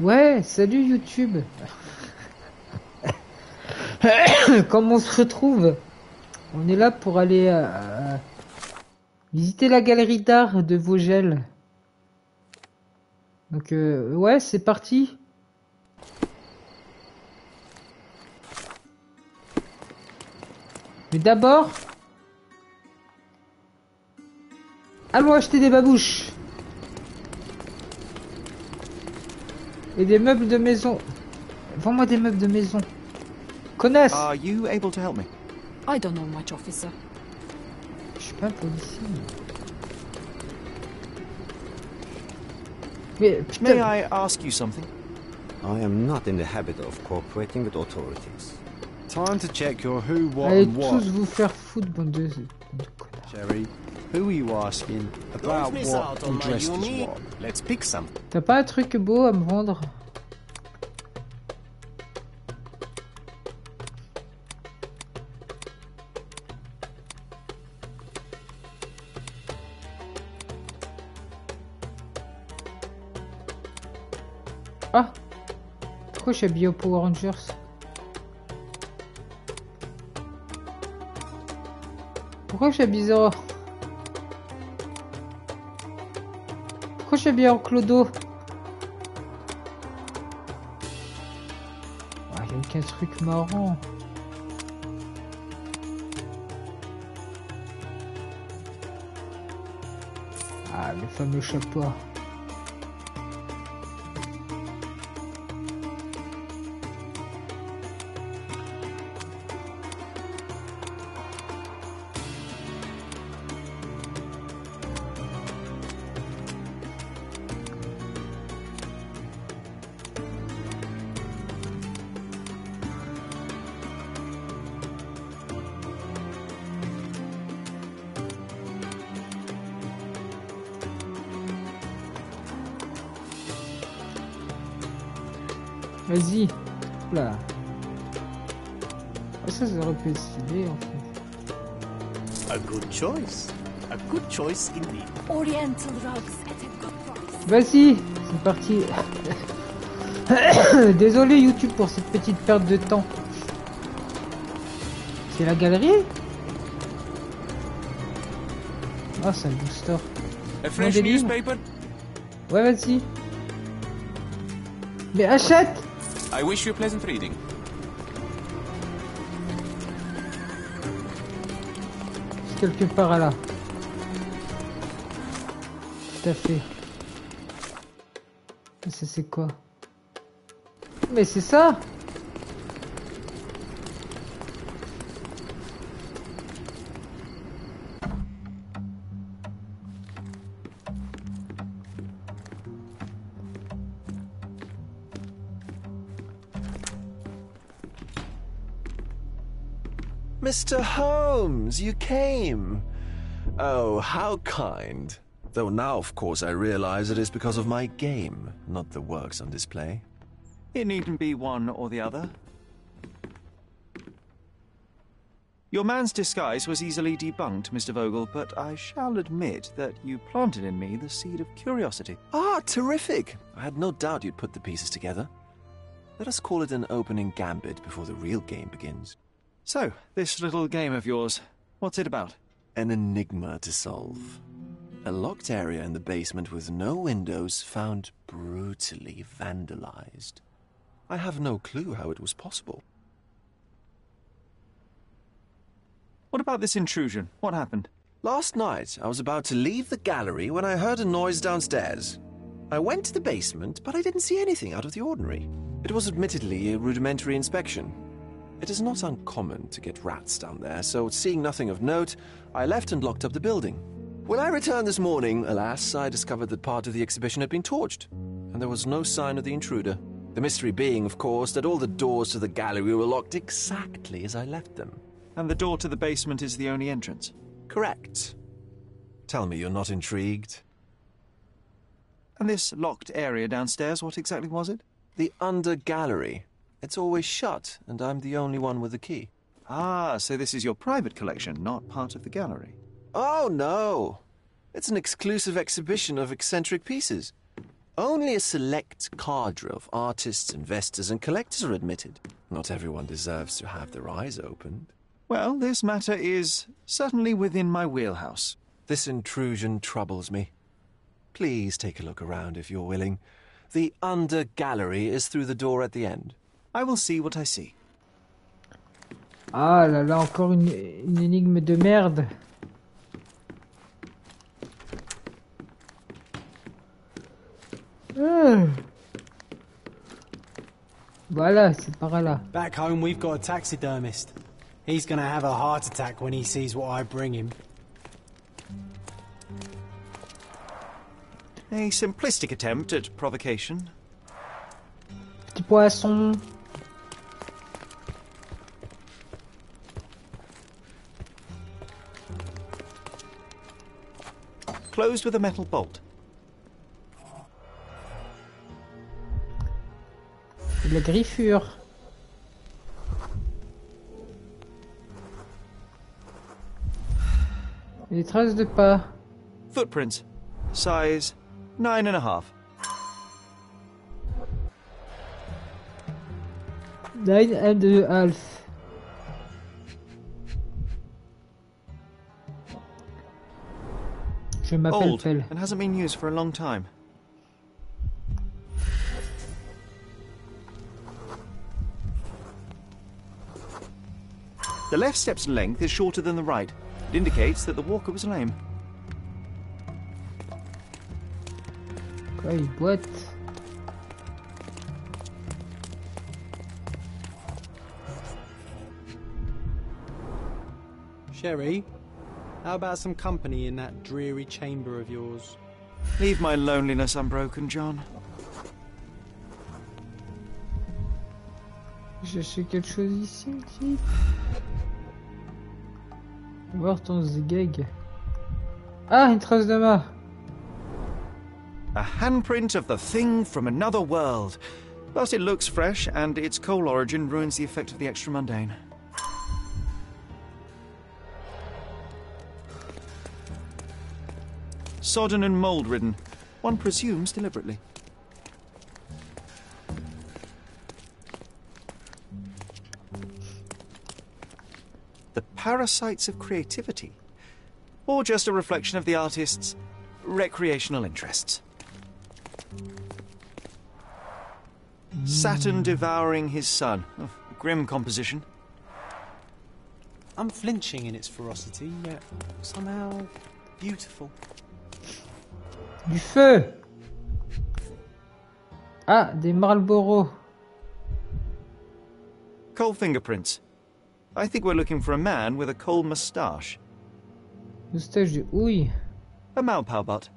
Ouais, salut YouTube. Comment on se retrouve? On est là pour aller visiter la galerie d'art de Vogel. Donc ouais, c'est parti. Mais d'abord, allons acheter des babouches. Et des meubles de maison. Vends-moi des meubles de maison. Connasse. Are you able to help me? I don't know much, officer. Je suis pas un policier. Mais putain. May I ask you something? I am not in the habit of cooperating with authorities. Time to check your who, what, Allez and what. tous vous faire foutre, bande de connards. Sherry, who are you asking about miss what out on and my dressed as Yumi. what? Let's pick some. T'as pas un truc beau à me vendre? Ah! Pourquoi je suis habillé au Power Rangers? Pourquoi je suis habillé en... Pourquoi je suis habillé en clodo? Ah, y a aucun truc marrant. Ah, le fameux chapeau. Vas-y. Là. Ah, ça aurait pu être stylé en fait. A good choice. A good choice indeed. Oriental rugs at a good price. Vas-y, c'est parti. Désolé YouTube pour cette petite perte de temps. C'est la galerie? Ah, c'est un booster. A fresh newspaper? Ouais, vas-y. Mais achète! I wish you pleasant reading. C'est quelque part là. Tout à fait. Mais ça c'est quoi? Mais c'est ça! Mr. Holmes, you came. Oh, how kind. Though now, of course, I realize it is because of my game, not the works on display. It needn't be one or the other. Your man's disguise was easily debunked, Mr. Vogel, but I shall admit that you planted in me the seed of curiosity. Ah, terrific. I had no doubt you'd put the pieces together. Let us call it an opening gambit before the real game begins. So, this little game of yours, what's it about? An enigma to solve. A locked area in the basement with no windows found brutally vandalized. I have no clue how it was possible. What about this intrusion? What happened? Last night, I was about to leave the gallery when I heard a noise downstairs. I went to the basement, but I didn't see anything out of the ordinary. It was admittedly a rudimentary inspection. It is not uncommon to get rats down there, so seeing nothing of note, I left and locked up the building. When I returned this morning, alas, I discovered that part of the exhibition had been torched, and there was no sign of the intruder. The mystery being, of course, that all the doors to the gallery were locked exactly as I left them. And the door to the basement is the only entrance? Correct. Tell me you're not intrigued. And this locked area downstairs, what exactly was it? The under gallery. It's always shut, and I'm the only one with the key. Ah, so this is your private collection, not part of the gallery. Oh, no. It's an exclusive exhibition of eccentric pieces. Only a select cadre of artists, investors, and collectors are admitted. Not everyone deserves to have their eyes opened. Well, this matter is certainly within my wheelhouse. This intrusion troubles me. Please take a look around if you're willing. The under gallery is through the door at the end. I will see what I see. Ah là là, encore une énigme de merde. Voilà, c'est par là. Back home, we've got a taxidermist. He's gonna have a heart attack when he sees what I bring him. A simplistic attempt at provocation. Petit poisson. Closed with a metal bolt. De la griffure. Et des traces de pas. Footprints. Size 9.5. 9.5. Je m'appelle Old Pelle. and hasn't been used for a long time. The left step's length is shorter than the right. It indicates that the walker was lame. Quoi, il boite. Sherry, how about some company in that dreary chamber of yours? Leave my loneliness unbroken, John. Je sais quelque chose ici, type. Voir ton zigag. Ah, une trace de main. A handprint of the thing from another world. But it looks fresh, and its coal origin ruins the effect of the extra mundane. Sodden and mold-ridden. One presumes deliberately. The parasites of creativity. Or just a reflection of the artist's recreational interests. Saturn devouring his sun. Oh, grim composition. Unflinching in its ferocity, yet somehow beautiful. Du feu. Ah, des Marlboro. Coal fingerprints. I think we're looking for a man with a coal moustache. Moustache de houille. A Malpalbot.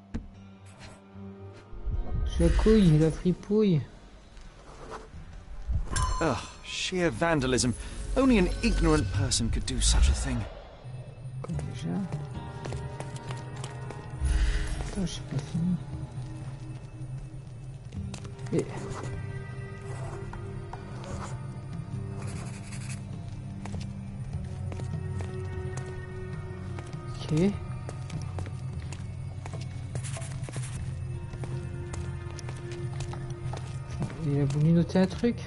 La couille, la fripouille. Ugh, sheer vandalism. Only an ignorant person could do such a thing. Quoi déjà? Attends, j'ai pas fini. Et... Ok. Il a voulu noter un truc.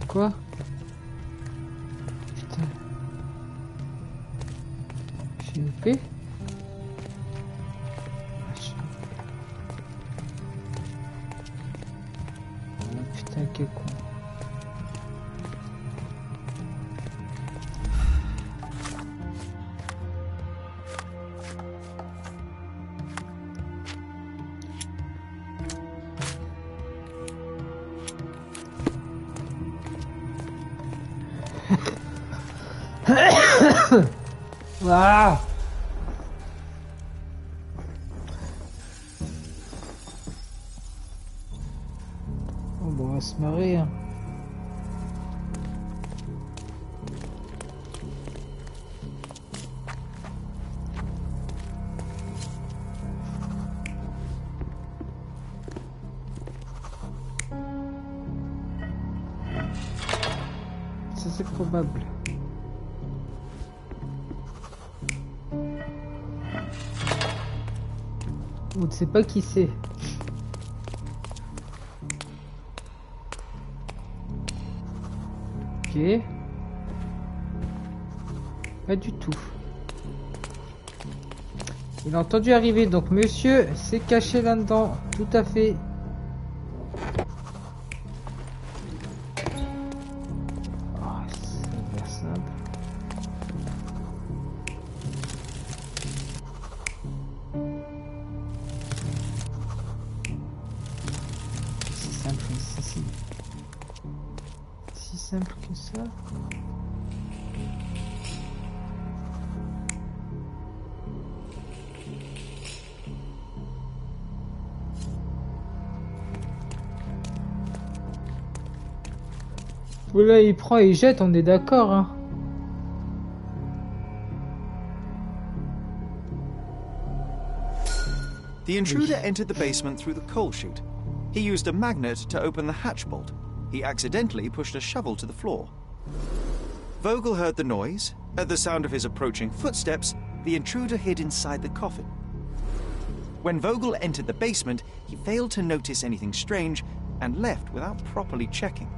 Quoi? Putain. J'ai loupé. Putain, quel con. Ah! Oh, bon, on va se marrer. Hein. Ça, c'est probable. On ne sait pas qui c'est. Ok. Pas du tout. Il a entendu arriver, donc monsieur s'est caché là-dedans. Tout à fait. Oh, c'est bien simple. C'est simple, si simple que ça. Là, il prend et il jette, on est d'accord, hein. The intruder entered the basement through the coal chute. He used a magnet to open the hatch bolt. He accidentally pushed a shovel to the floor. Vogel heard the noise. At the sound of his approaching footsteps, the intruder hid inside the coffin. When Vogel entered the basement, he failed to notice anything strange and left without properly checking.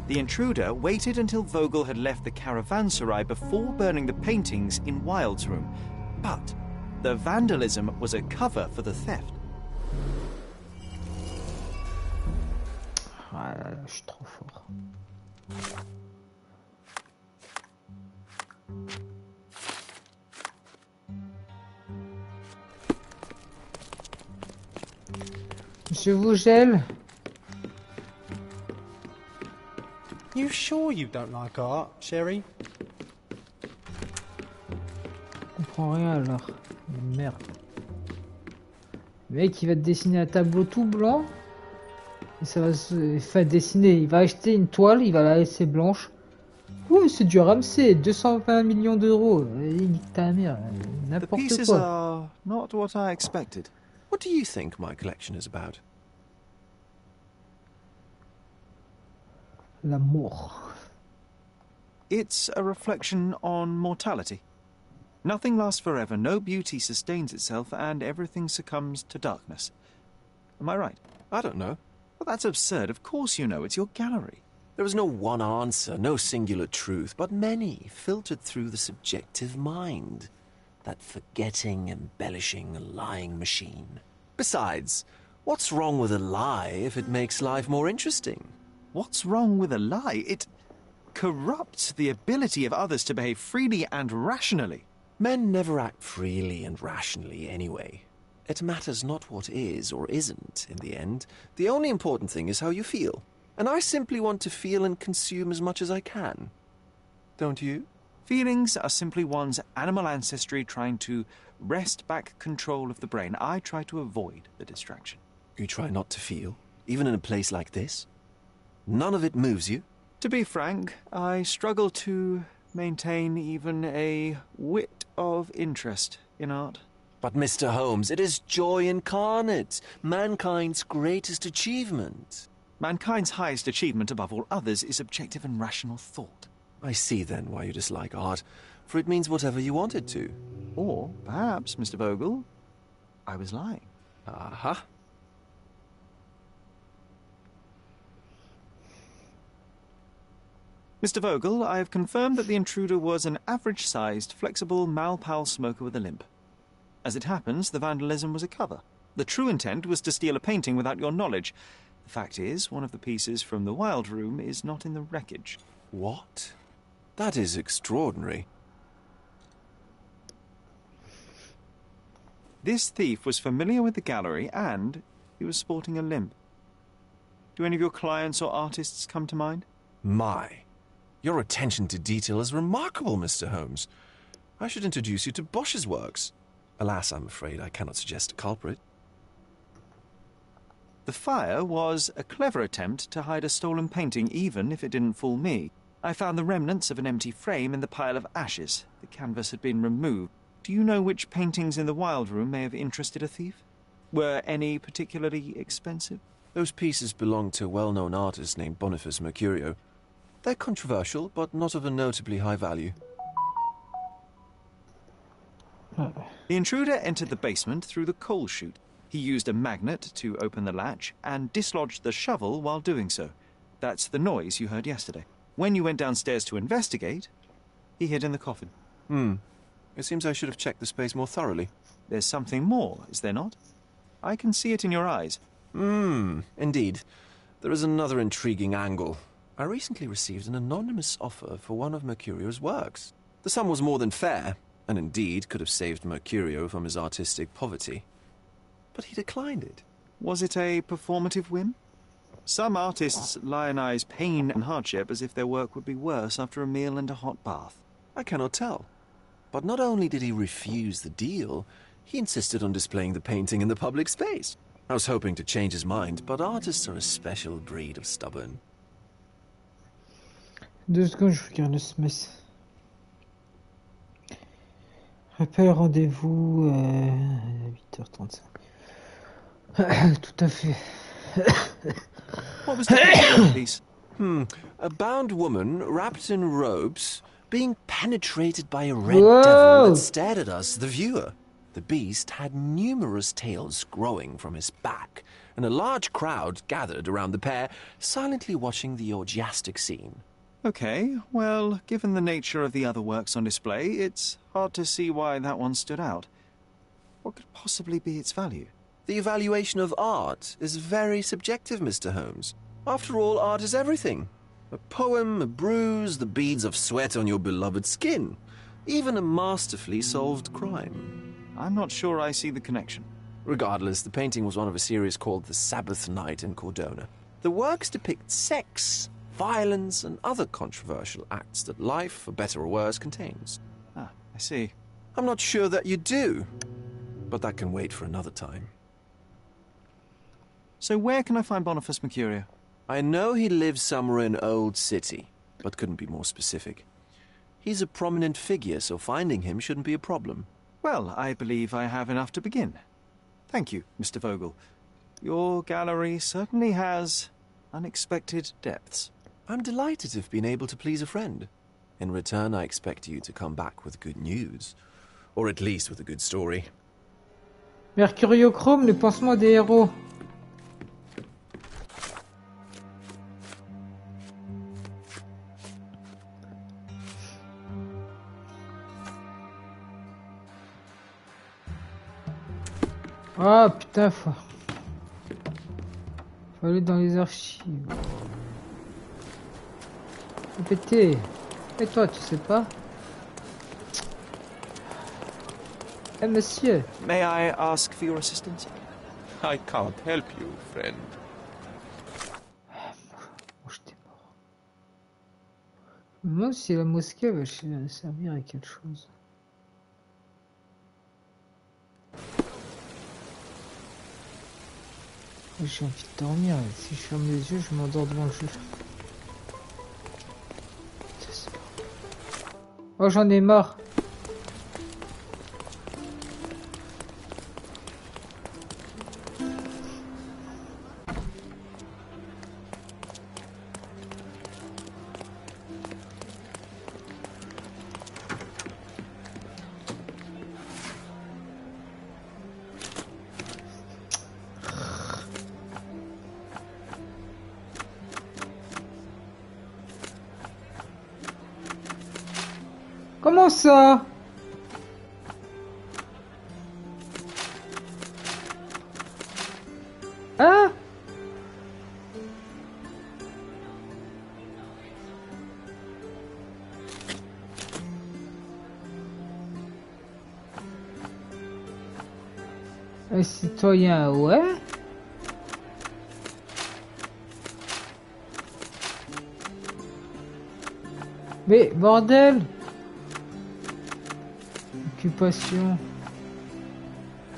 The intruder waited until Vogel had left the caravanserai before burning the paintings in Wilde's room. But the vandalism was a cover for the theft. Ah là là, je suis trop fort. Je vous gèle. You sure you don't like art, Sherry? Je comprends rien alors. Merde. Le mec il va te dessiner un tableau tout blanc. Et ça va se faire dessiner. Il va acheter une toile, il va la laisser blanche. Ouh, c'est du Ramsey, 220 millions d'euros. Nique ta mère, The n'importe pieces quoi. are not what I expected. What do you think my collection is about? L'amour. It's a reflection on mortality. Nothing lasts forever, no beauty sustains itself, and everything succumbs to darkness. Am I right? I don't know. Well, that's absurd. Of course you know. It's your gallery. There is no one answer, no singular truth, but many filtered through the subjective mind. That forgetting, embellishing, lying machine. Besides, what's wrong with a lie if it makes life more interesting? What's wrong with a lie? It corrupts the ability of others to behave freely and rationally. Men never act freely and rationally anyway. It matters not what is or isn't in the end. The only important thing is how you feel. And I simply want to feel and consume as much as I can. Don't you? Feelings are simply one's animal ancestry trying to wrest back control of the brain. I try to avoid the distraction. You try not to feel, even in a place like this? None of it moves you? To be frank, I struggle to maintain even a whit of interest in art. But, Mr. Holmes, it is joy incarnate, mankind's greatest achievement. Mankind's highest achievement above all others is objective and rational thought. I see, then, why you dislike art, for it means whatever you want it to. Or, perhaps, Mr. Vogel, I was lying. Aha. Mr. Vogel, I have confirmed that the intruder was an average-sized, flexible Malpal smoker with a limp. As it happens, the vandalism was a cover. The true intent was to steal a painting without your knowledge. The fact is, one of the pieces from the Wilde room is not in the wreckage. What? That is extraordinary. This thief was familiar with the gallery, and he was sporting a limp. Do any of your clients or artists come to mind? My. Your attention to detail is remarkable, Mr. Holmes. I should introduce you to Bosch's works. Alas, I'm afraid I cannot suggest a culprit. The fire was a clever attempt to hide a stolen painting, even if it didn't fool me. I found the remnants of an empty frame in the pile of ashes. The canvas had been removed. Do you know which paintings in the Wilde room may have interested a thief? Were any particularly expensive? Those pieces belong to a well-known artist named Boniface Mercurio. They're controversial, but not of a notably high value. The intruder entered the basement through the coal chute. He used a magnet to open the latch and dislodged the shovel while doing so. That's the noise you heard yesterday. When you went downstairs to investigate, he hid in the coffin. It seems I should have checked the space more thoroughly. There's something more, is there not? I can see it in your eyes. Indeed. There is another intriguing angle. I recently received an anonymous offer for one of Mercurio's works. The sum was more than fair, and indeed could have saved Mercurio from his artistic poverty. But he declined it. Was it a performative whim? Some artists lionize pain and hardship as if their work would be worse after a meal and a hot bath. I cannot tell. But not only did he refuse the deal, he insisted on displaying the painting in the public space. I was hoping to change his mind, but artists are a special breed of stubborn. 2 secondes, je regarde le SMS. Rappel rendez-vous à 8h35. Tout à fait. What was the picture of the piece? A bound woman, wrapped in robes, being penetrated by a red Whoa! devil that stared at us, the viewer. The beast had numerous tails growing from his back, and a large crowd gathered around the pair, silently watching the orgiastic scene. Okay, well, given the nature of the other works on display, it's hard to see why that one stood out. What could possibly be its value? The evaluation of art is very subjective, Mr. Holmes. After all, art is everything. A poem, a bruise, the beads of sweat on your beloved skin. Even a masterfully solved crime. I'm not sure I see the connection. Regardless, the painting was one of a series called The Sabbath Night in Cordona. The works depict sex, violence, and other controversial acts that life, for better or worse, contains. Ah, I see. I'm not sure that you do, but that can wait for another time. So where can I find Boniface Mercurio? I know he lives somewhere in Old City, but couldn't be more specific. He's a prominent figure, so finding him shouldn't be a problem. Well, I believe I have enough to begin. Thank you, Mr. Vogel. Your gallery certainly has unexpected depths. I'm delighted to have been able to please a friend. In return, I expect you to come back with good news. Or at least with a good story. Mercuriochrome, le pansement des héros. Ah putain, faut aller dans les archives. Faut péter. Et toi, tu sais pas? Eh monsieur. May I ask for your assistance? I can't help you, friend. Oh, j'étais mort. Je me demande si la mosquée va servir à quelque chose. J'ai envie de dormir. Si je ferme les yeux, je m'endors devant le jeu. Oh, j'en ai marre. Comment ça? Hein? Un citoyen, ouais. Mais bordel! Occupation.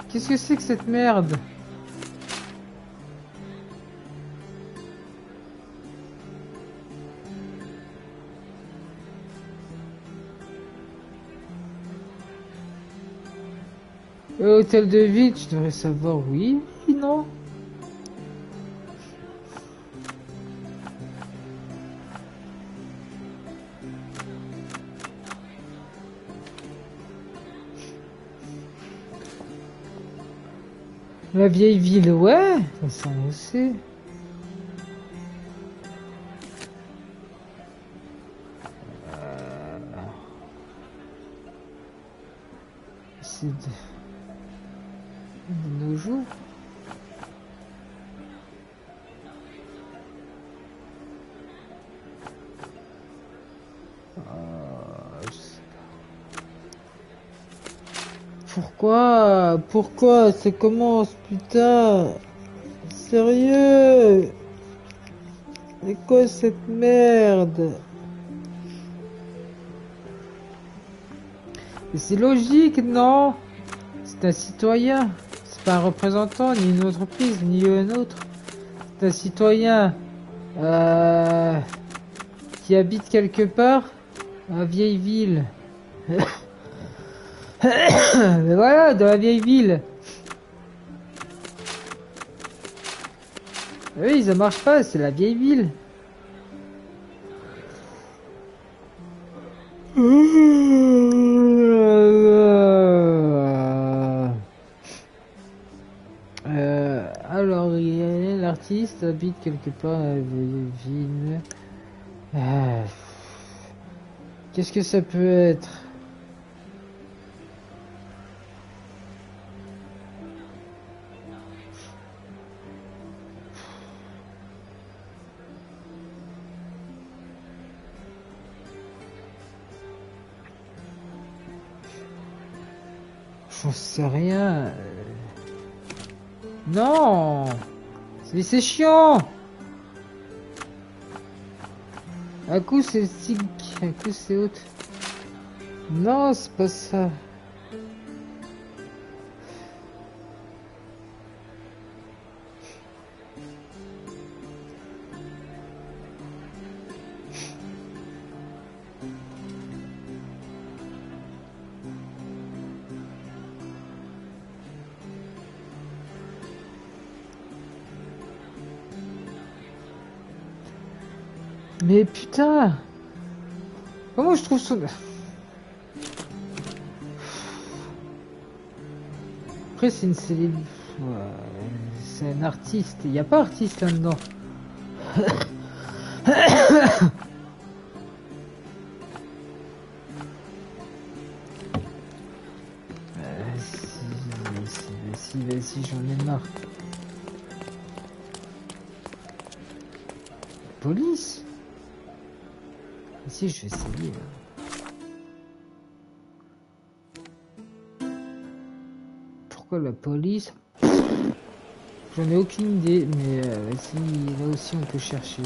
Qu'est-ce que c'est que cette merde? Hôtel de ville, tu devrais savoir, oui, non? La vieille ville, ouais, ça on le sait. c'est de nos jours. Je sais pas. Pourquoi ça commence, putain? Sérieux? C'est quoi cette merde? Mais c'est logique, non? C'est un citoyen. C'est pas un représentant, ni une entreprise, ni un autre. C'est un citoyen qui habite quelque part, dans la vieille ville. Mais voilà, dans la vieille ville. Oui, ça marche pas, c'est la vieille ville. Alors, l'artiste habite quelque part dans la vieille ville. Qu'est-ce que ça peut être? J'en sais rien. Non, c'est chiant. Un coup c'est SIG, un coup c'est autre. Non, c'est pas ça. Mais putain! Comment je trouve son... Après c'est une célèbre... C'est un artiste. Il n'y a pas artiste là-dedans. Si, j'en ai marre. Police? Si, je vais essayer. Pourquoi la police? J'en ai aucune idée, mais si, là aussi on peut chercher.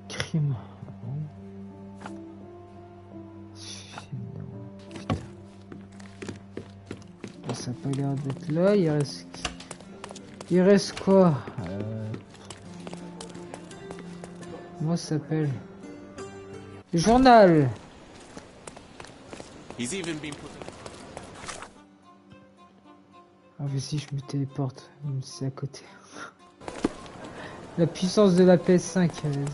Crime. Ça n'a pas l'air d'être là. Il reste quoi? Comment ça s'appelle? Le journal. Ah mais si je me téléporte, c'est à côté. La puissance de la PS5, vas-y.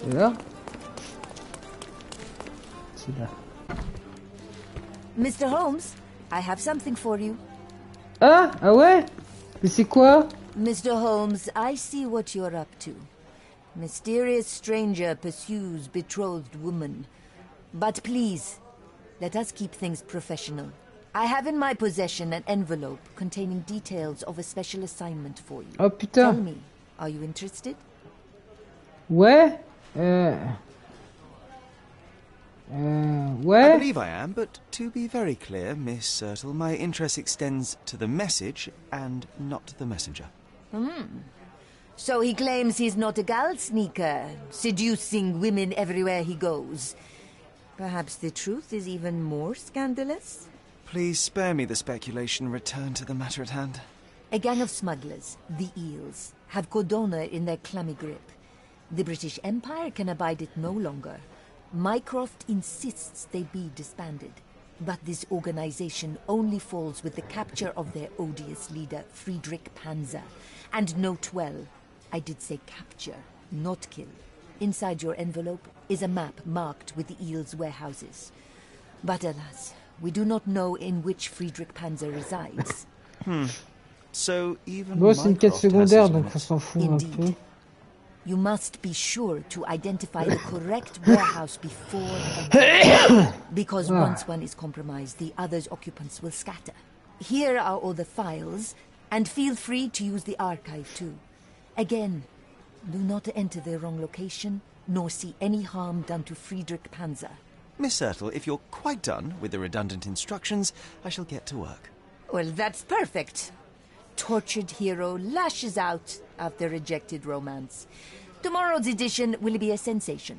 C'est là? C'est là. Mr. Holmes, I have something for you. Ah ouais? Mais c'est quoi? Mr. Holmes, I see what you're up to. Mysterious stranger pursues betrothed woman. But please, let us keep things professional. I have in my possession an envelope containing details of a special assignment for you. Oh putain. Tell me, are you interested? Ouais. Ouais. I believe I am, but to be very clear, Miss Sertle, my interest extends to the message and not the messenger. So he claims he's not a gal sneaker, seducing women everywhere he goes. Perhaps the truth is even more scandalous? Please spare me the speculation and return to the matter at hand. A gang of smugglers, the Eels, have Codona in their clammy grip. The British Empire can abide it no longer. Mycroft insists they be disbanded. But this organization only falls with the capture of their odious leader, Friedrich Panzer. And note well, I did say capture, not kill. Inside your envelope is a map marked with the eel's warehouses. But alas, we do not know in which Friedrich Panzer resides. So even Bon, c'est une quête Mycroft has secondaire, his donc on limits. s'en fout un peu. Indeed. You must be sure to identify the correct warehouse before entering, because once one is compromised, the other's occupants will scatter. Here are all the files, and feel free to use the archive too. Again, do not enter the wrong location, nor see any harm done to Friedrich Panzer. Miss Ertl, if you're quite done with the redundant instructions, I shall get to work. Well, that's perfect. Tortured hero lashes out after rejected romance. Tomorrow's edition will be a sensation.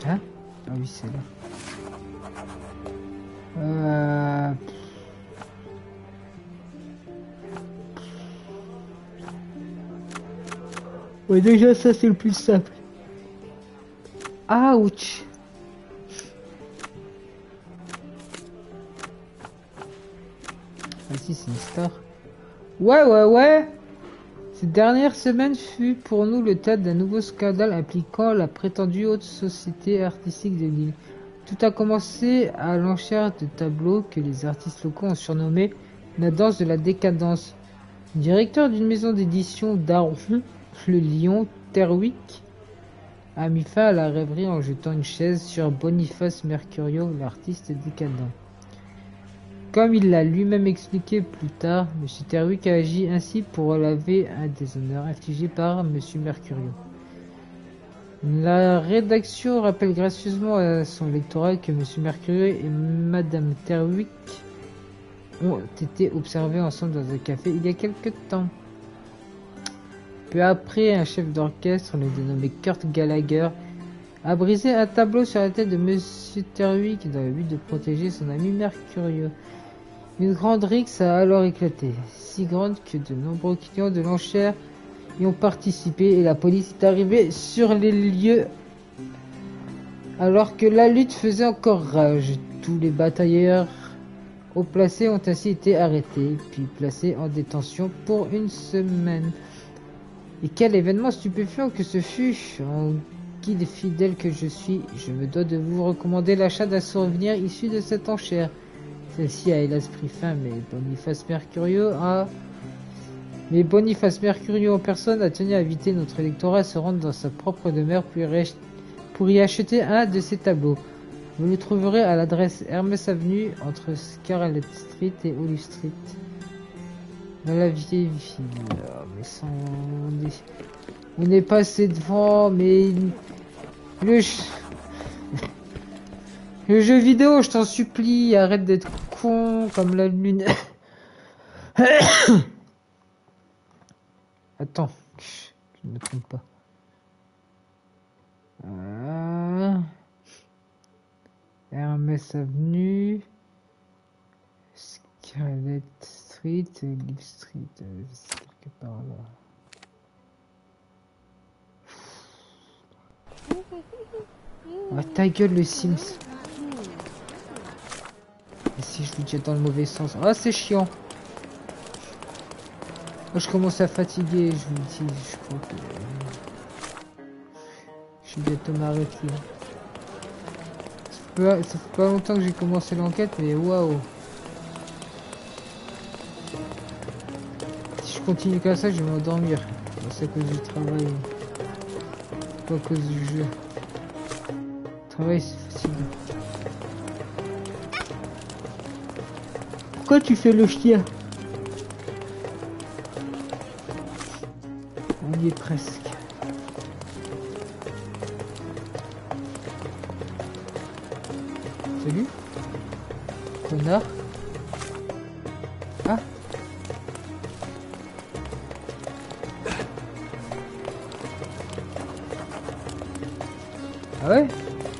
Hein? Ah oui, c'est là. Ouais, déjà ça c'est le plus simple. Ouch. Ah si, c'est une star. Ouais. Cette dernière semaine fut pour nous le théâtre d'un nouveau scandale impliquant la prétendue haute société artistique de l'île. Tout a commencé à l'enchère de tableaux que les artistes locaux ont surnommé la danse de la décadence. Le directeur d'une maison d'édition d'art rond, le lion Terwick, a mis fin à la rêverie en jetant une chaise sur Boniface Mercurio, l'artiste décadent. Comme il l'a lui-même expliqué plus tard, M. Terwick a agi ainsi pour relaver un déshonneur infligé par M. Mercurio. La rédaction rappelle gracieusement à son lectorat que M. Mercurio et Mme Terwick ont été observés ensemble dans un café il y a quelque temps. Peu après, un chef d'orchestre, le dénommé Kurt Gallagher, a brisé un tableau sur la tête de M. Terwick dans le but de protéger son ami Mercurio. Une grande rixe a alors éclaté, si grande que de nombreux clients de l'enchère y ont participé et la police est arrivée sur les lieux alors que la lutte faisait encore rage. Tous les batailleurs haut placés ont ainsi été arrêtés puis placés en détention pour une semaine. Et quel événement stupéfiant que ce fut! En guide fidèle que je suis, je me dois de vous recommander l'achat d'un souvenir issu de cette enchère. Celle-ci a hélas pris fin, mais Boniface Mercurio en personne a tenu à inviter notre lectorat à se rendre dans sa propre demeure pour y acheter un de ses tableaux. Vous le trouverez à l'adresse Hermès Avenue entre Scarlet Street et Olive Street. Dans la vieille ville. Oh, mais sans... On est passé devant, mais... Le jeu vidéo, je t'en supplie, arrête d'être con comme la lune. Attends, je ne me trompe pas. Hermès Avenue, Scarlet Street, Live Street, c'est quelque part là. Ah, ta gueule le Sims. Et si je vous jette dans le mauvais sens. Ah, c'est chiant. Oh, je commence à fatiguer, je vous le dis. Je crois que... je vais bientôt m'arrêter. Ça fait pas longtemps que j'ai commencé l'enquête, mais waouh. Si je continue comme ça, je vais m'endormir. C'est à cause du travail. Pas à cause du jeu. Le travail, c'est facile. Pourquoi tu fais le chien? On y est presque. Salut, connard. Ah. Ah ouais?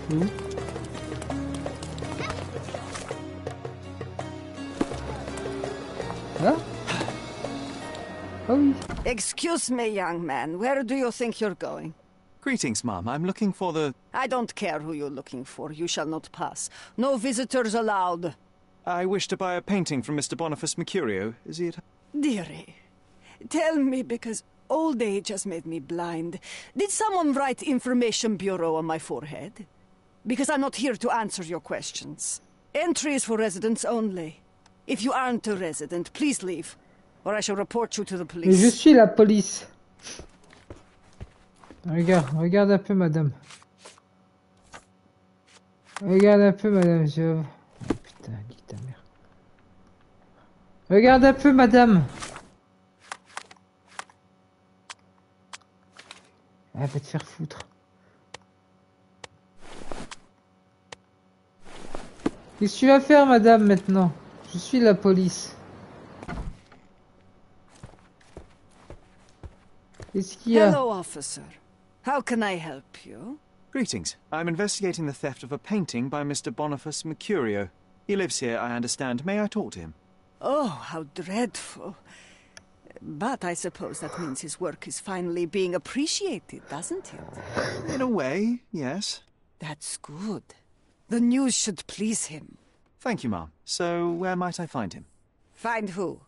C'est où? Ah? Ah oui. Excuse me, young man. Where do you think you're going? Greetings, ma'am. I'm looking for the... I don't care who you're looking for. You shall not pass. No visitors allowed. I wish to buy a painting from Mr. Boniface Mercurio. Is he at... Dearie, tell me, because old age has made me blind. Did someone write Information Bureau on my forehead? Because I'm not here to answer your questions. Entry is for residents only. If you aren't a resident, please leave, or I shall report you to the Mais je police. suis la police. Regarde un peu, madame. Regarde un peu, madame. Putain, nique ta mère. Regarde un peu, madame. Ah, va te faire foutre. Qu'est-ce que tu vas faire, madame, maintenant? Je suis la police. Qu'est-ce qu'il y a? Hello, officer. How can I help you? Greetings. I'm investigating the theft of a painting by Mr. Boniface Mercurio. He lives here, I understand. May I talk to him? Oh, how dreadful. But I suppose that means his work is finally being appreciated, doesn't it? In a way, yes. That's good. The news should please him. Thank you, ma'am. So, where might I find him? Find who?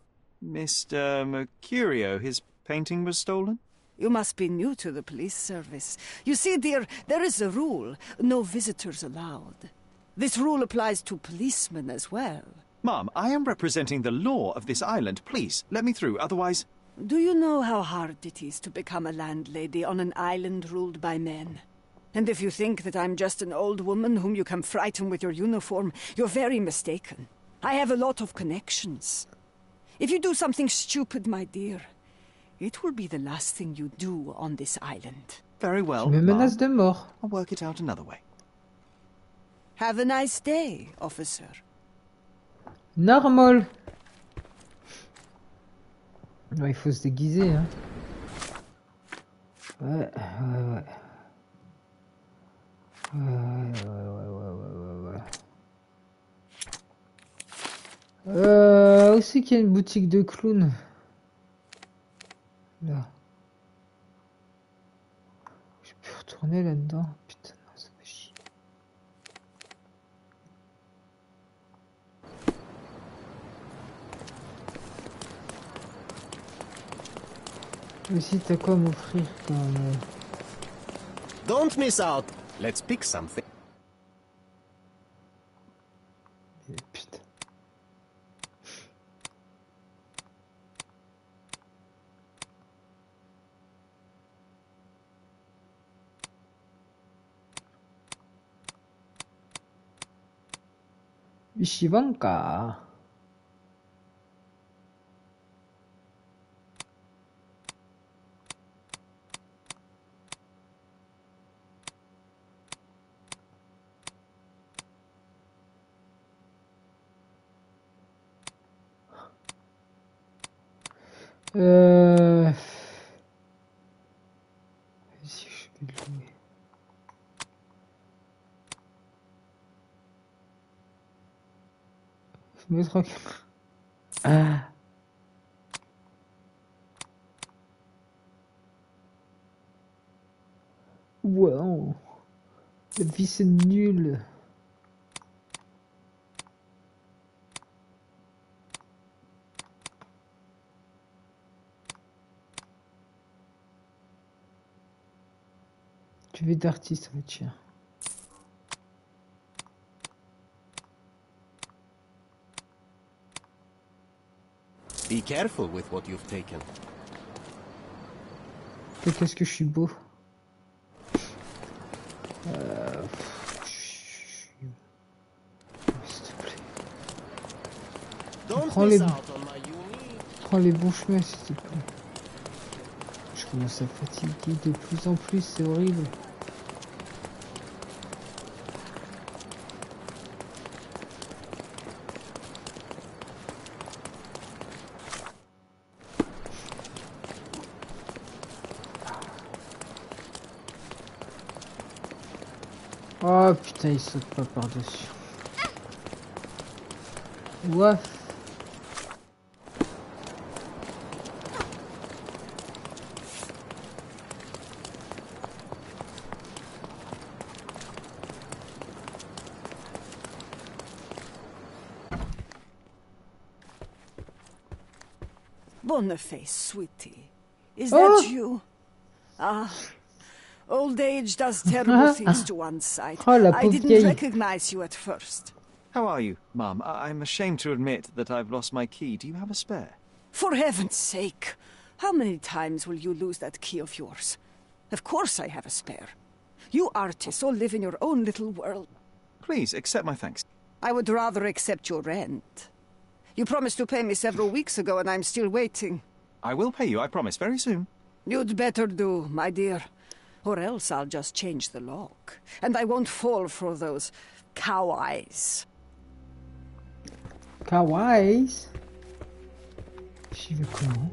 Mr. Mercurio. His painting was stolen? You must be new to the police service. You see, dear, there is a rule. No visitors allowed. This rule applies to policemen as well. Ma'am, I am representing the law of this island. Please, let me through, otherwise... Do you know how hard it is to become a landlady on an island ruled by men? And if you think that I'm just an old woman whom you can frighten with your uniform, you're very mistaken. I have a lot of connections. If you do something stupid, my dear, it will be the last thing you do on this island. Very well, Tu me ma'am. menaces de mort. I'll work it out another way. Have a nice day, officer. Normal. Ouais, il faut se déguiser, hein. Ouais. Où c'est qu'il y a une boutique de clowns? Là. Je peux retourner là-dedans. Putain, non, ça fait chier. Aussi, t'as quoi à m'offrir quand même? Don't miss out. Let's pick something. Putain. Wishiwanka. Si je vais le louer. Me tranquille. Ah. Wow. La vie c'est nul. Tu veux d'artiste, ouais, tiens. Be careful with what you've taken. Et qu'est-ce que je suis beau. S'il te plaît. Don't Prends miss les, out on my unique. prends les bons chemins, s'il te plaît. Je commence à fatiguer de plus en plus, c'est horrible. Oh putain, il saute pas par-dessus. Ouaf. Boniface, sweetie. Is Oh! that you? Ah. Old age does terrible things to one's sight. Oh, la I pauvre didn't vieille. recognize you at first. How are you, Mum? I'm ashamed to admit that I've lost my key. Do you have a spare? For heaven's sake! How many times will you lose that key of yours? Of course I have a spare. You artists all live in your own little world. Please, accept my thanks. I would rather accept your rent. You promised to pay me several weeks ago, and I'm still waiting. I will pay you, I promise, very soon. You'd better do, my dear. Or else I'll just change the lock. And I won't fall for those cow eyes. Kawaii. J'y vais comment?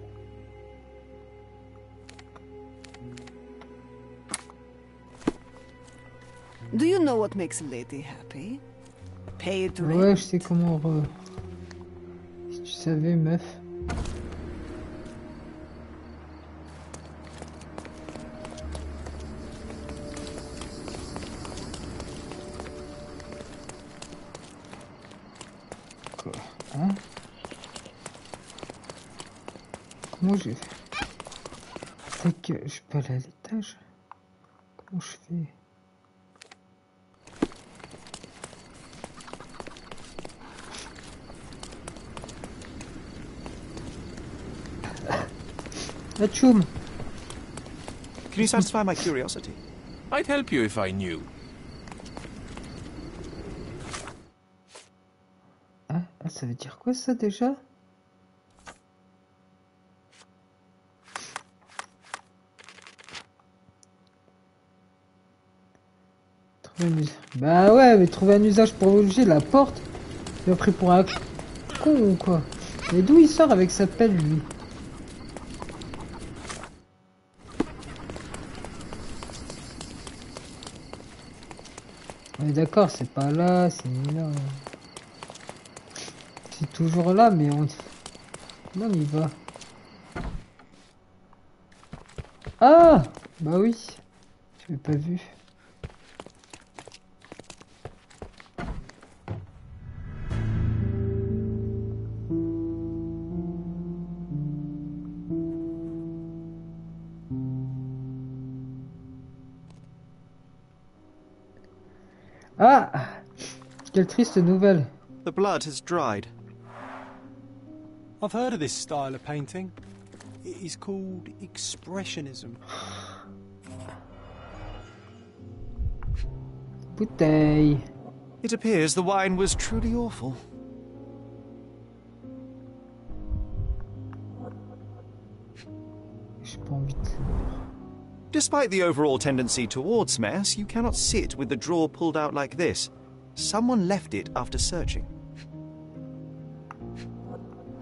Do you know what makes a lady happy? Paid rent. Ouais, je sais comment. Si tu savais, meuf. Quoi? Hein? Comment j'ai fait? C'est que je peux aller à l'étage? Comment je fais? Atchoum! Can you satisfy my curiosity? I'd help you if I knew. Ah, ça veut dire quoi ça déjà? Bah ouais, mais trouver un usage pour obliger la porte. Il m'a pris pour un con ou quoi? Mais d'où il sort avec sa pelle lui? On est d'accord, c'est pas là, c'est là. C'est toujours là, mais on y va. Ah! Bah oui. Je l'ai pas vu. Ah! Quelle triste nouvelle. The blood has dried. I've heard of this style of painting. It is called Expressionism. Bouteille. It appears the wine was truly awful. J'ai pas envie de... Despite the overall tendency towards mess, you cannot sit with the drawer pulled out like this. Someone left it after searching.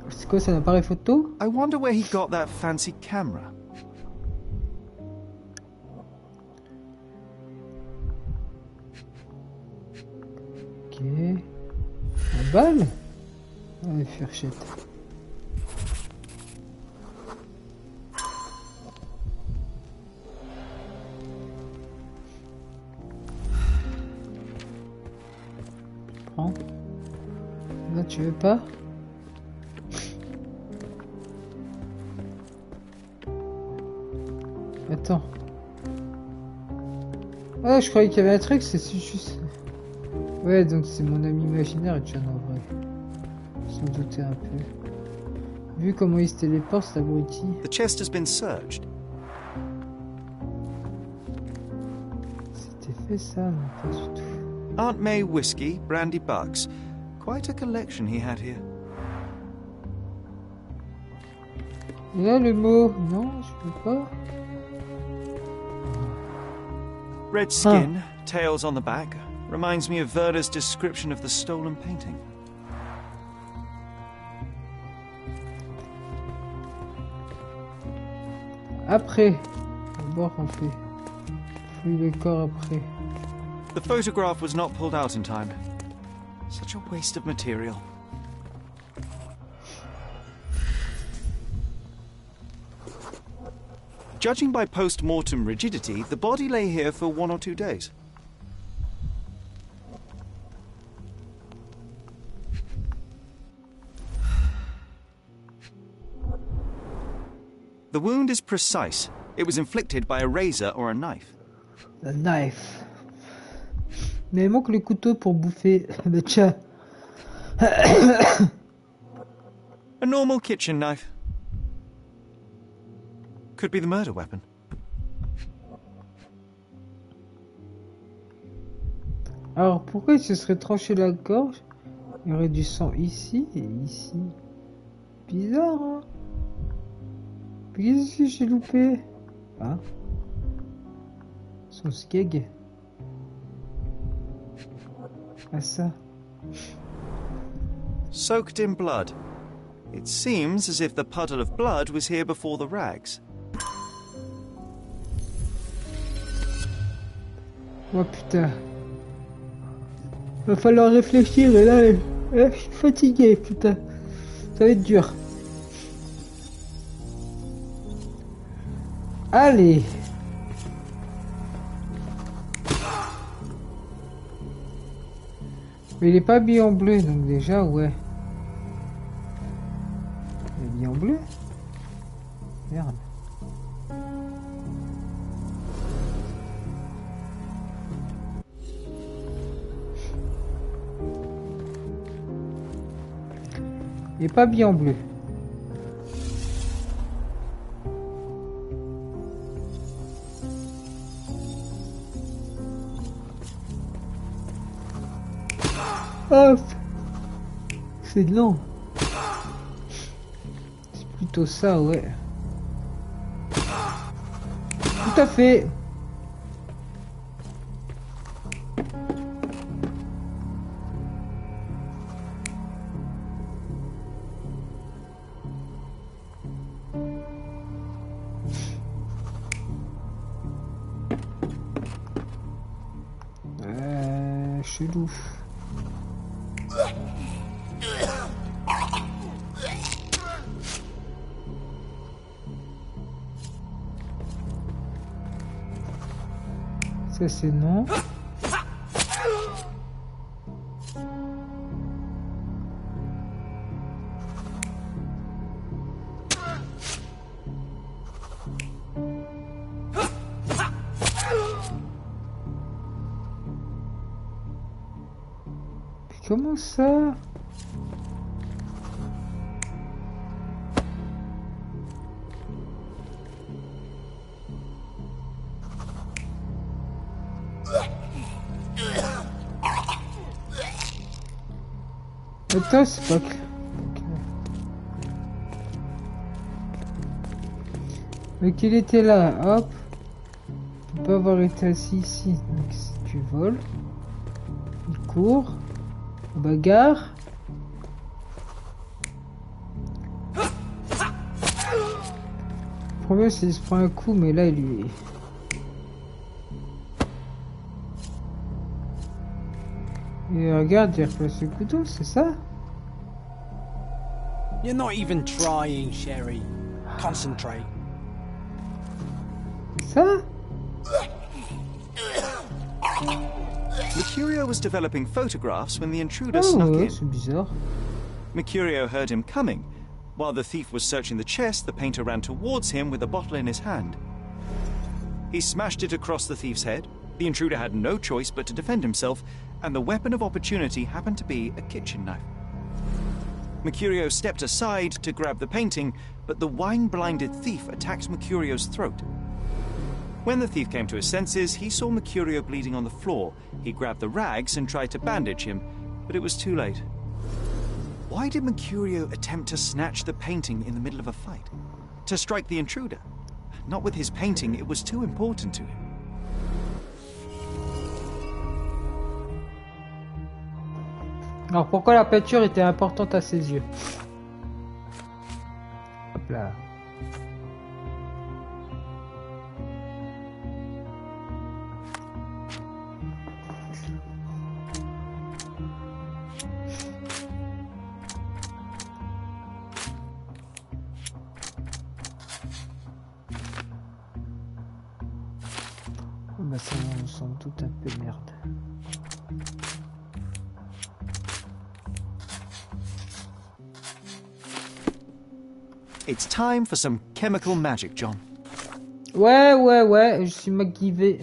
C'est quoi, c'est un appareil photo? I wonder where he got that fancy camera. Ok. La balle? Allez, fourchette. Prends. Là, tu veux pas? Attends. Ah, je croyais qu'il y avait un truc, c'est juste... Ouais, donc c'est mon ami imaginaire et John en vrai. Sans douter un peu. Vu comment il se téléporte, cet abruti. The chest has been searched. C'était fait ça, non, pas du tout. Aunt May whiskey, brandy bucks. Quite a collection he had here. Et là, le mot... Non, je peux pas. Red skin, tails on the back. Reminds me of Werder's description of the stolen painting. Après. D'abord, on fait... Fouille le corps après. The photograph was not pulled out in time. Such a waste of material. Judging by post-mortem rigidity, the body lay here for 1 or 2 days. The wound is precise. It was inflicted by a razor or a knife. A knife. Mais il manque le couteau pour bouffer le chat. A normal kitchen knife. Could be the murder weapon. Alors pourquoi il se serait tranché la gorge? Il y aurait du sang ici et ici. Bizarre, hein? Qu'est-ce que j'ai loupé? Ah. Son skeg. Ah ça. Soaked in blood. It seems as if the puddle of blood was here before the rags. Oh putain. Va falloir réfléchir et là, je suis fatigué, putain. Ça va être dur. Allez. Mais il est pas habillé en bleu, donc déjà, ouais. Il est habillé en bleu? Merde. Il est pas habillé en bleu. Oh, c'est lent. C'est plutôt ça, ouais. Tout à fait. Chelou. Ça c'est non. Comment ça? Attends, c'est pas clair. Mais qu'il était là, hop. Il peut pas avoir été assis ici. Donc si tu voles, il court. Bagarre. Le problème c'est qu'il se prend un coup, mais là il lui... Et regarde, il replace le couteau, c'est ça? You're not even trying, Sherry. Concentrate. Ça? Mercurio was developing photographs when the intruder snuck ouais, in. c'est bizarre. Mercurio heard him coming. While the thief was searching the chest, the painter ran towards him with a bottle in his hand. He smashed it across the thief's head. The intruder had no choice but to defend himself, and the weapon of opportunity happened to be a kitchen knife. Mercurio stepped aside to grab the painting, but the wine-blinded thief attacked Mercurio's throat. When the thief came to his senses, he saw Mercurio bleeding on the floor. He grabbed the rags and tried to bandage him, but it was too late. Why did Mercurio attempt to snatch the painting in the middle of a fight? To strike the intruder? Not with his painting, it was too important to him. Alors pourquoi la peinture était importante à ses yeux? Hop là. Oh bah ça me semble tout un peu merde. It's time for some chemical magic, John. Ouais, je suis MacGyver.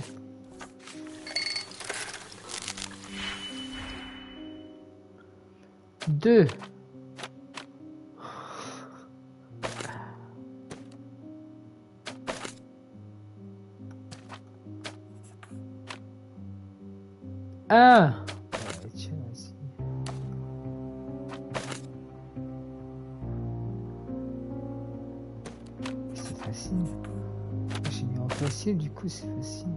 Deux. Un. Ouais, tiens, vas-y. C'est facile. J'ai mis en facile, du coup c'est facile.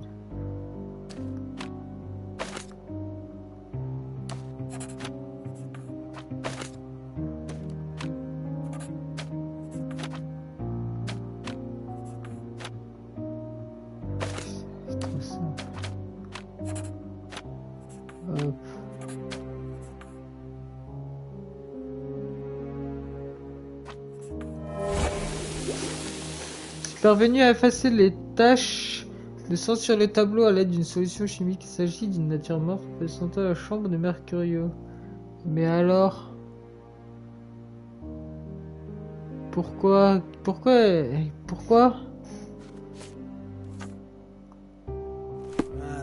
C'est trop simple. Hop. Je suis parvenu à effacer les taches de sang sur le tableau à l'aide d'une solution chimique. Il s'agit d'une nature morte présentant la chambre de Mercurio. Mais alors... Pourquoi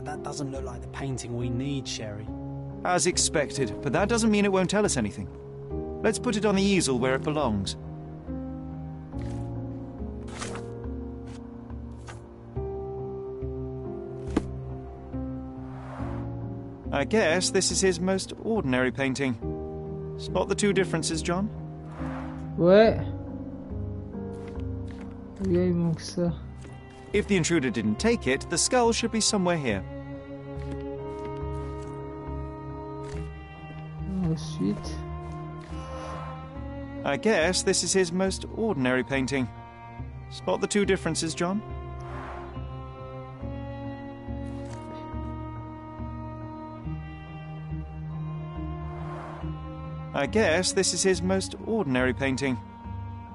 That doesn't look like the painting we need, Sherry. As expected, but that doesn't mean it won't tell us anything. Let's put it on the easel where it belongs. I guess this is his most ordinary painting. Spot the two differences, John? Ouais. Oui, il manque ça. If the intruder didn't take it, the skull should be somewhere here. Ensuite. I guess this is his most ordinary painting. Spot the two differences, John? I guess this is his most ordinary painting.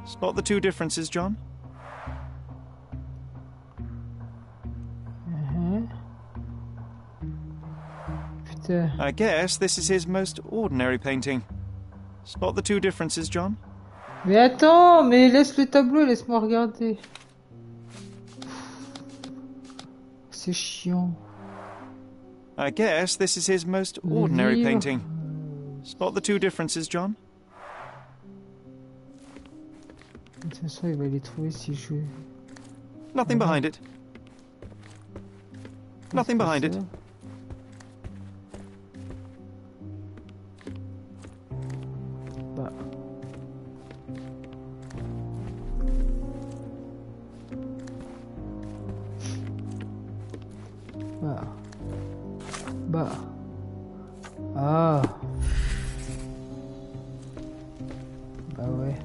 Spot the two differences, John? Putain. I guess this is his most ordinary painting. Spot the two differences, John? Mais attends, mais laisse le tableau, laisse-moi regarder. C'est chiant. I guess this is his most ordinary painting. Spot the two differences, John? De toute façon, il va les trouver si je... Nothing behind it. Nothing behind it. Bah. Bah. Bah. Ah. Bah ouais.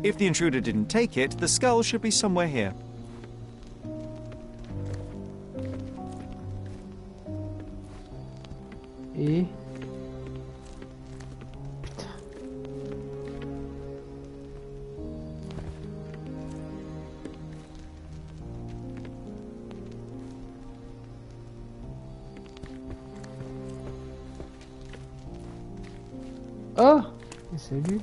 If the intruder didn't take it, the skull should be somewhere here. Et... Oh! Salut!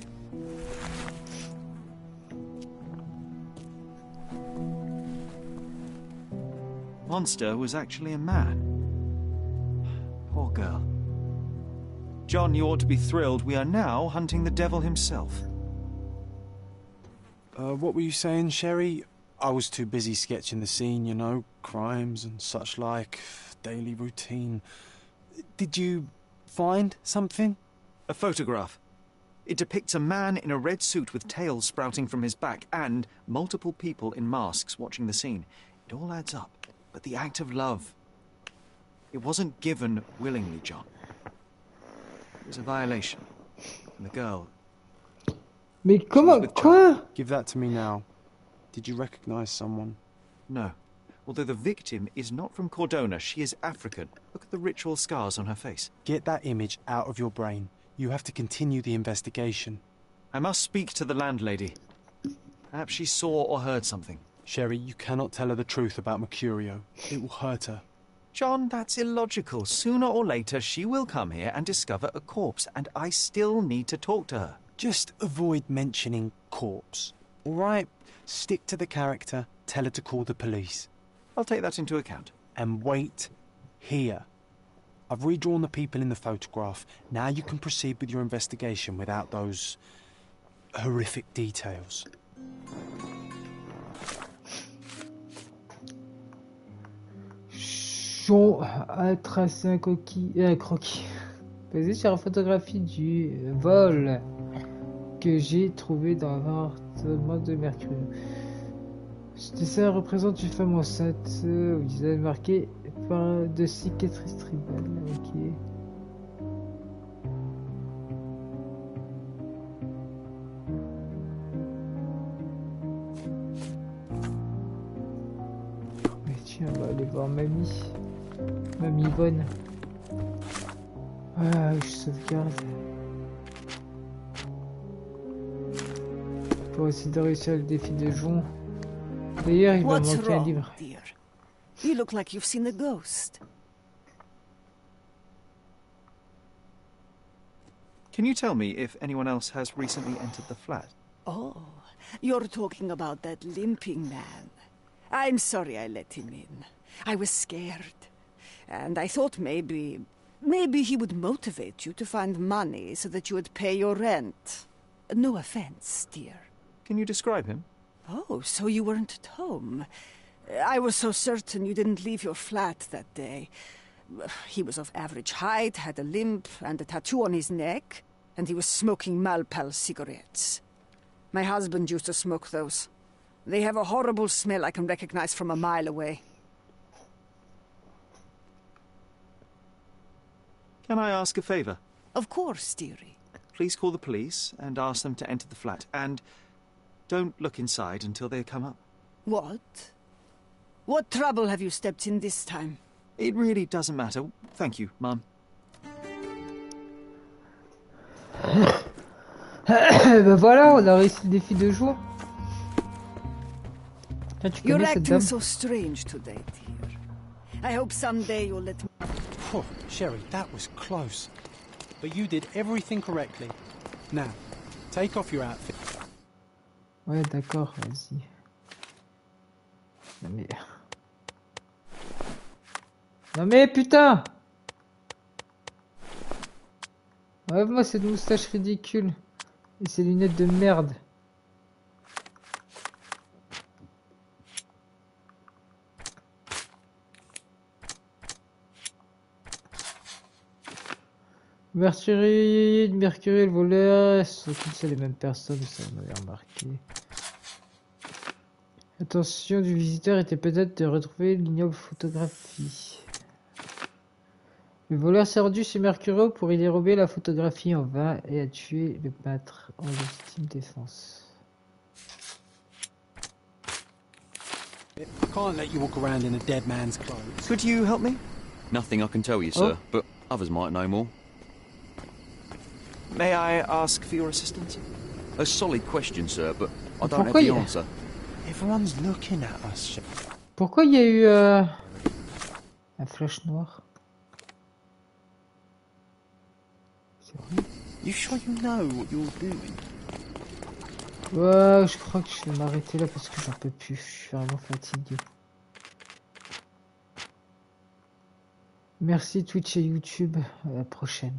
Monster was actually a man. Poor girl. John, you ought to be thrilled. We are now hunting the devil himself. What were you saying, Sherry? I was too busy sketching the scene, you know, crimes and such like, daily routine. Did you find something? A photograph. It depicts a man in a red suit with tails sprouting from his back and multiple people in masks watching the scene. It all adds up. But the act of love, it wasn't given willingly, John. It was a violation. And the girl... Mais comment... Quoi? Give that to me now. Did you recognize someone? No. Although the victim is not from Cordona, she is African. Look at the ritual scars on her face. Get that image out of your brain. You have to continue the investigation. I must speak to the landlady. Perhaps she saw or heard something. Sherry, you cannot tell her the truth about Mercurio. It will hurt her. John, that's illogical. Sooner or later, she will come here and discover a corpse, and I still need to talk to her. Just avoid mentioning corpse, all right? Stick to the character, tell her to call the police. I'll take that into account. And wait here. I've redrawn the people in the photograph. Now you can proceed with your investigation without those horrific details. Jean a tracé un croquis basé sur la photographie du vol que j'ai trouvé dans l'appartement de Mercury. Ce dessin représente une femme enceinte au visage marqué par de cicatrices tribales. Ok. Mais tiens, on va aller voir mamie. Mamie Yvonne. Ah, je sauvegarde. Pour essayer de réussir le défi de Jon. D'ailleurs, il va manquer un livre. Dear? You look like you've seen a ghost. Can you tell me if anyone else has recently entered the flat? Oh, you're talking about that limping man. I'm sorry I let him in. I was scared. And I thought maybe he would motivate you to find money so that you would pay your rent. No offense, dear. Can you describe him? Oh, so you weren't at home. I was so certain you didn't leave your flat that day. He was of average height, had a limp and a tattoo on his neck, and he was smoking Malpal cigarettes. My husband used to smoke those. They have a horrible smell I can recognize from a mile away. Can I ask a favor? Of course, dearie. Please call the police and ask them to enter the flat, and don't look inside until they come up. What? What trouble have you stepped in this time? It really doesn't matter. Thank you, Mum. Ben voilà, on a réussi le défi de jour. Tiens, tu You're connais cette acting dame? so strange today, dear. I hope someday you'll let me... Oh, Sherry, that was close. But you did everything correctly. Now, take off your outfit. Ouais, d'accord, vas-y. Non mais... Non mais putain! Enlève-moi cette moustache ridicule. Et ces lunettes de merde. Mercury, le voleur, ce sont toutes les mêmes personnes, ça on avait remarqué. L'intention du visiteur était peut-être de retrouver l'ignoble photographie. Le voleur s'est rendu chez Mercurio pour y dérober la photographie en vain et a tué le peintre en légitime défense. I can't let you walk around in a dead man's clothes. Could you help me? Nothing I can tell you, sir, but others might know more. May I ask for your assistance? A solid question, sir, but I don't have the answer. Everyone's looking at us. Pourquoi il y a eu un flash noir? You sure you know what you're doing? Ouais, je crois que je vais m'arrêter là parce que j'en peux plus. Je suis vraiment fatigué. Merci Twitch et YouTube. À la prochaine.